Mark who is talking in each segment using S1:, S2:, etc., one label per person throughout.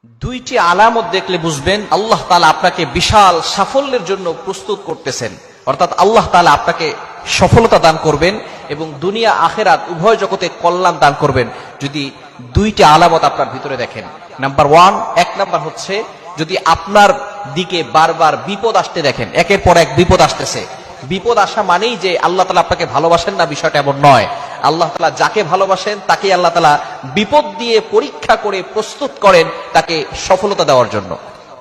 S1: দুইটি আলামত দেখলে বুঝবেন আল্লাহ তাআলা আপনাকে বিশাল সাফল্যের জন্য প্রস্তুত করতেছেন। অর্থাৎ আল্লাহ তাআলা আপনাকে সফলতা দান করবেন এবং দুনিয়া আখিরাত উভয় জগতে কল্যাণ দান করবেন যদি দুইটি আলামত আপনার ভিতরে দেখেন। নাম্বার ওয়ান, এক নাম্বার হচ্ছে যদি আপনার দিকে বারবার বিপদ আসতে দেখেন, একের পর এক বিপদ আসতেছে। বিপদ আসা মানেই যে আল্লাহ তাআলা আপনাকে ভালোবাসেন না, বিষয়টা এমন নয়। আল্লাহ তাআলা যাকে ভালোবাসেন তাকে আল্লাহ তাআলা বিপদ দিয়ে পরীক্ষা করে প্রস্তুত করেন তাকে সফলতা দেওয়ার জন্য।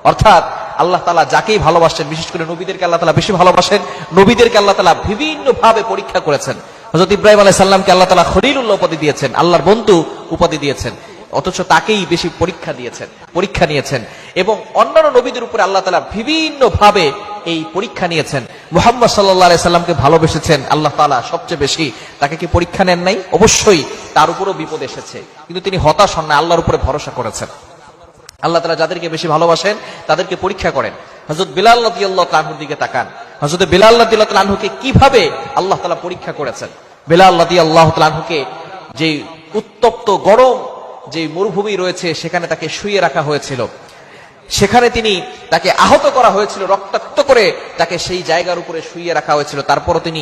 S1: অর্থাৎ আল্লাহ তাআলা যাকেই ভালোবাসেন, বিশেষ করে নবীদেরকে আল্লাহ তাআলা বেশি ভালোবাসেন, নবীদেরকে আল্লাহ তাআলা বিভিন্ন ভাবে পরীক্ষা করেছেন। হযরত ইব্রাহিম আলাইহিস সালামকে আল্লাহ তাআলা খলিলুল্লাহ উপাধি দিয়েছেন, আল্লাহর বন্ধু উপাধি দিয়েছেন, অথচ তাকেই বেশি পরীক্ষা নিয়েছেন এবং অন্যান্য নবীদের উপরে আল্লাহ তাআলা বিভিন্ন ভাবে এই পরীক্ষা নিয়েছেন। মুহাম্মদ সাল্লাল্লাহু আলাইহি সাল্লামকে ভালোবেসেছেন আল্লাহ তাআলা সবচেয়ে বেশি, তাকে কি পরীক্ষা নেন নাই? অবশ্যই তার উপরও বিপদ এসেছে, কিন্তু তিনি হতাশ হন না, আল্লাহর উপরে ভরসা করেছেন। আল্লাহ তাআলা যাদেরকে বেশি ভালোবাসেন তাদেরকে পরীক্ষা করেন। হযরত বিলাল রাদিয়াল্লাহু তাআলার দিকে তাকান, হযরত বিলাল রাদিয়াল্লাহু তাআলাকে কিভাবে আল্লাহ তাআলা পরীক্ষা করেছেন। বিলাল রাদিয়াল্লাহু তাআলাকে যে উত্তপ্ত গরম যে মরুভূমি রয়েছে সেখানে তাকে শুইয়ে রাখা হয়েছিল, সেখানে তাকে আহত করা হয়েছিল, রক্তাক্ত করে তাকে সেই জায়গার উপরে শুইয়ে রাখা হয়েছিল। তারপরও তিনি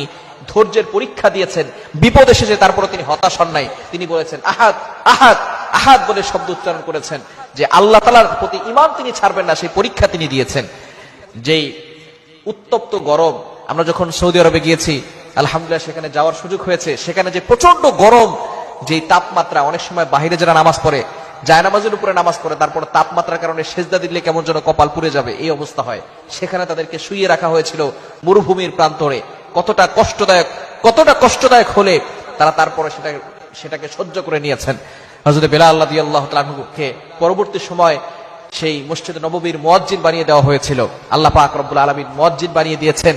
S1: ধৈর্যের পরীক্ষা দিয়েছেন, বিপদ এসেছে, তারপরও তিনি হতাশ হন নাই। তিনি বলেছেন আহাদ আহাদ আহাদ বলে শব্দ উচ্চারণ করেছেন যে আল্লাহ তাআলার প্রতি ঈমান তিনি ছাড়বেন না, সেই পরীক্ষা তিনি দিয়েছেন। যেই উত্তপ্ত গরম, আমরা যখন সৌদি আরবে গিয়েছি আলহামদুলিল্লাহ সেখানে যাওয়ার সুযোগ হয়েছে, সেখানে যে প্রচন্ড গরম, যে তাপমাত্রা, অনেক সময় বাহিরে যারা নামাজ পড়ে জায়নামাজের উপরে নামাজ পড়ে, তারপর তাপমাত্রার কারণে সেজদা দিলে কেমন যেন কপাল পুড়ে যাবে এই অবস্থা হয়। সেখানে তাদেরকে শুইয়ে রাখা হয়েছিল মরুভূমির প্রান্তরে। কতটা কষ্টদায়ক হলে তারা তারপরে সেটাকে সহ্য করে নিয়েছেন। হযরত বিলাল রাদিয়াল্লাহু তাআলাকে পরবর্তী সময় সেই মসজিদে নববীর মুয়াজ্জিন বানিয়ে দেওয়া হয়েছিল। আল্লাহ পাক রব্বুল আলামিন মুয়াজ্জিন বানিয়ে দিয়েছেন।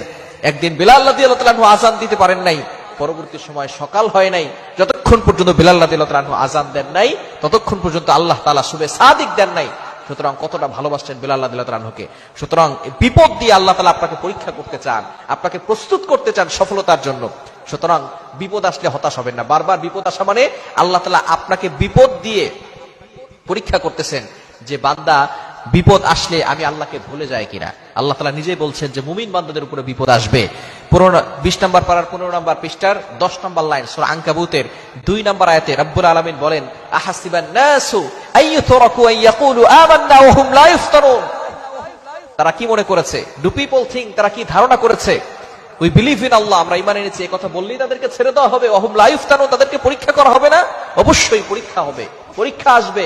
S1: একদিন বিলাল রাদিয়াল্লাহু তাআলা আযান দিতে পারেন নাই, পরবর্তী সময় সকাল হয় নাই, যতক্ষণ পর্যন্ত বিলাল রাদিয়াল্লাহু তাআলা আযান দেন নাই ততক্ষণ পর্যন্ত আল্লাহ তাআলা সুবে সাদিক দেন নাই। সুতরাং কতটা ভালোবাসছেন বিলাল রাদিয়াল্লাহু তাআলাকে। সুতরাং বিপদ দিয়ে আল্লাহ তাআলা আপনাকে পরীক্ষা করতে চান, আপনাকে প্রস্তুত করতে চান সফলতার জন্য। সুতরাং বিপদ আসলে হতাশ হবেন না। বারবার বিপদ আসা মানে আল্লাহ তাআলা আপনাকে বিপদ দিয়ে পরীক্ষা করতেছেন যে বান্দা বিপদ আসলে আমি আল্লাহকে ভুলে যাই কিনা। আল্লাহ তাআলা নিজেই বলছেন যে মুমিন বান্দাদের উপরে বিপদ আসবে। 20 নম্বর পারার 15 নম্বর পৃষ্ঠার 10 নম্বর লাইন সূরা আনকাবুতের 2 নম্বর আয়াতে রব্বুল আলামিন বলেন আহাসিবান নাসু আইয়ুতরাকু আইয়াকুলু আমান্না ওয়া হুম লা ইফতারুন। তারা কি মনে করেছে? ডু পিপল থিংক, তারা কি ধারণা করেছে উই বিলিভ ইন আল্লাহ, আমরা ঈমান এনেছি, এই কথা বললেই তাদেরকে ছেড়ে দেওয়া হবে? ওয়া হুম লা ইফতারুন, তাদেরকে পরীক্ষা করা হবে না? অবশ্যই পরীক্ষা হবে, পরীক্ষা আসবে,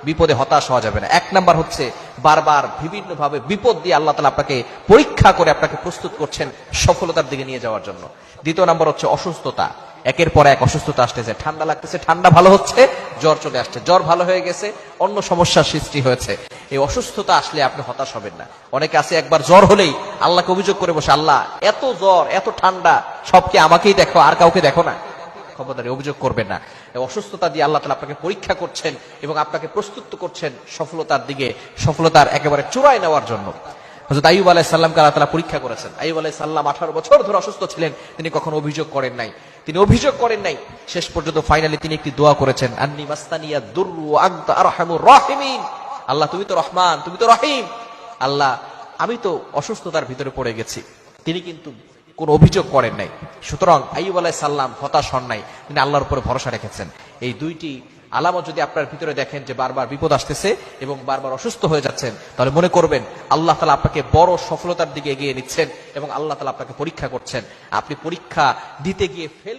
S1: বিপদে হতাশ হওয়া যাবে না। এক নাম্বার হচ্ছে বারবার বিভিন্ন ভাবে বিপদ দিয়ে আল্লাহ তাআলা আপনাকে পরীক্ষা করে আপনাকে প্রস্তুত করছেন সফলতার দিকে নিয়ে যাওয়ার জন্য। দ্বিতীয় নাম্বার হচ্ছে অসুস্থতা। একের পর এক অসুস্থতা আসতেছে, ঠান্ডা লাগতেছে, ঠান্ডা ভালো হচ্ছে, জ্বর চলে আসছে, জ্বর ভালো হয়ে গেছে, অন্য সমস্যার সৃষ্টি হয়েছে। এই অসুস্থতা আসলে আপনি হতাশ হবেন না। অনেকে আছে একবার জ্বর হলেই আল্লাহকে অভিযোগ করে বসে, আল্লাহ এত জ্বর এত ঠান্ডা সবকে আমাকেই দেখো, আর কাউকে দেখো না। খবরদারি অভিযোগ করবেন না। অসুস্থতা দিয়ে আল্লাহ তাআলা আপনাকে পরীক্ষা করছেন এবং আপনাকে প্রস্তুত করছেন সফলতার দিকে, সফলতার একেবারে চূড়ায় নেওয়ার জন্য। হযরত আইয়ুব আলাইহিস সালামকে আল্লাহ তাআলা পরীক্ষা করেছেন। আইয়ুব আলাইহিস সালাম 18 বছর ধরে অসুস্থ ছিলেন, তিনি কখনো অভিযোগ করেন নাই। শেষ পর্যন্ত ফাইনালি তিনি একটি দোয়া করেছেন, আন্নী মাস্তানিয়া দুররু ওয়া আনতা আরহামুর রাহিমিন। আল্লাহ তুমি তো রহমান, তুমি তো রহিম, আল্লাহ আমি তো অসুস্থতার ভিতরে পড়ে গেছি। তিনি কিন্তু কোন অভিযোগ করেন নাই। সুতরাং আইয়ুব আলাইহিস সালাম হতাশ হন নাই, তিনি আল্লাহর উপরে ভরসা রেখেছেন। এই দুইটি আলামত যদি আপনার ভিতরে দেখেন যে বারবার বিপদ আসতেছে এবং বারবার অসুস্থ হয়ে যাচ্ছেন, তাহলে মনে করবেন আল্লাহ তাআলা আপনাকে বড় সফলতার দিকে এগিয়ে নিচ্ছেন এবং আল্লাহ তাআলা আপনাকে পরীক্ষা করছেন। আপনি পরীক্ষা দিতে গিয়ে ফেল